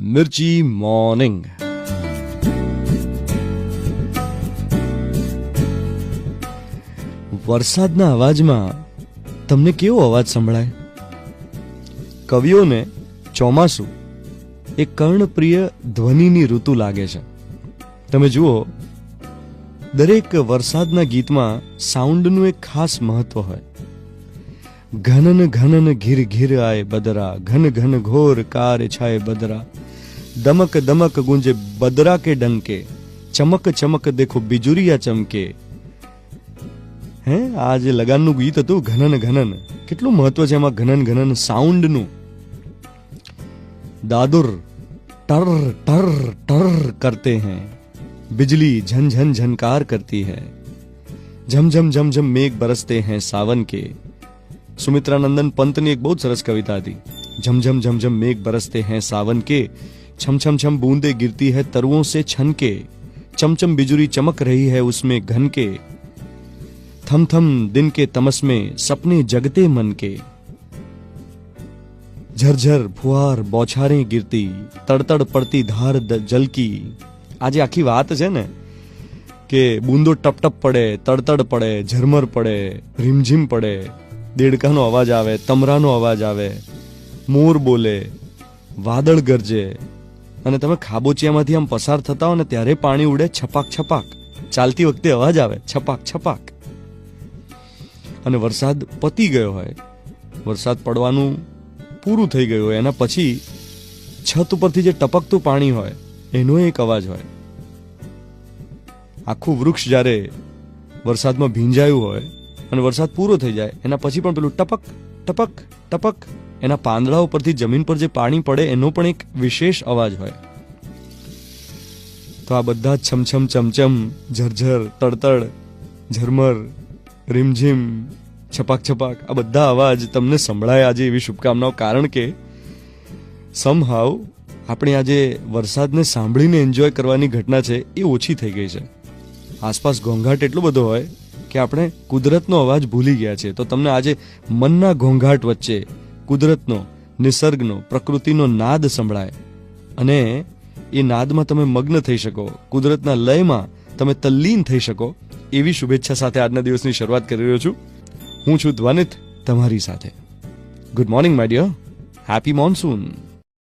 મિર્ચી morning. વરસાદના અવાજમાં તમને કેવો અવાજ સંભળાય? કવિઓને ચોમાસું એ કર્ણપ્રિય ધ્વનિની ઋતુ લાગે છે. તમે જુઓ, દરેક વરસાદના ગીતમાં સાઉન્ડનું એક ખાસ મહત્વ હોય. ઘનન ઘનન ઘીર ઘીર આય બદરા, ઘન ઘન ઘોર કાર છાય બદરા, દમક દમક ગુંજે બદરા કે ડંકે, ચમક ચમક દેખો બિજુરિયા ચમકે. હે, આ જે લગાનનું ગીત હતું ઘનન ઘનન, કેટલું મહત્વ છે એમાં ઘનન ઘનન સાઉન્ડનું. દાદુર ટર ટર ટર કરતે हैं, बिजली झन झन झनकार करती है, झम झम झम झम मेघ बरसते हैं सावन के. સુમિત્રાનંદન પંતની એક બહુ જ સરસ કવિતા હતી. झम झम झम झम मेघ बरसते हैं सावन के, छम छम छम बूंदे गिरती है तरुओं से छन के, चमचम बिजुरी चमक रही है उसमें घन के, थम थम दिन के तमस में सपने जगते मन के, झरझर फुहार बौछारें गिरती, तड़तड़ पड़ती धार जल की. આજે આખી વાત છે ને કે બૂંદો ટપ ટપ પડે, તડતડ પડે, ઝરમર પડે, રીમઝીમ પડે, દેડકાનો અવાજ આવે, તમરાનો અવાજ આવે, મોર બોલે, વાદળ ગરજે, અને તમે ખાબોચિયામાંથી આમ પસાર થતા હો ને ત્યારે પાણી ઉડે છપાક છપાક, ચાલતી વખતે અવાજ આવે છપાક છપાક. અને વરસાદ પતી ગયો હોય, વરસાદ પડવાનું પૂરું થઈ ગયું હોય, એના પછી છત ઉપરથી જે ટપકતું પાણી હોય એનો એક અવાજ હોય. આખું વૃક્ષ જ્યારે વરસાદમાં ભીંજાયું હોય અને વરસાદ પૂરો થઈ જાય એના પછી પણ પેલું ટપક ટપક ટપક, એના પાંદડાઓ પરથી જમીન પર જે પાણી પડે એનો પણ એક વિશેષ અવાજ હોય. તો આ બધા છમછમ ચમચમ, ઝરઝર, તડતડ, ઝરમર, રીમઝીમ, છપાક છપાક, આ બધા અવાજ તમને સંભળાય આજે એવી શુભકામનાઓ. કારણ કે સમહાવ આપણે આજે વરસાદને સાંભળીને એન્જોય કરવાની ઘટના છે એ ઓછી થઈ ગઈ છે. આસપાસ ઘોંઘાટ એટલો બધો હોય કે આપણે કુદરતનો અવાજ ભૂલી ગયા છે. તો તમને આજે મનના ઘોંઘાટ વચ્ચે કુદરતનો, નિસર્ગનો, પ્રકૃતિનો નાદ સંભળાય અને એ નાદમાં તમે મગ્ન થઈ શકો, કુદરતના લયમાં તમે તલ્લીન થઈ શકો, એવી શુભેચ્છા સાથે આજના દિવસની શરૂઆત કરી રહ્યો છું. હું છું ધ્વનિત તમારી સાથે. Good morning my dear, happy monsoon.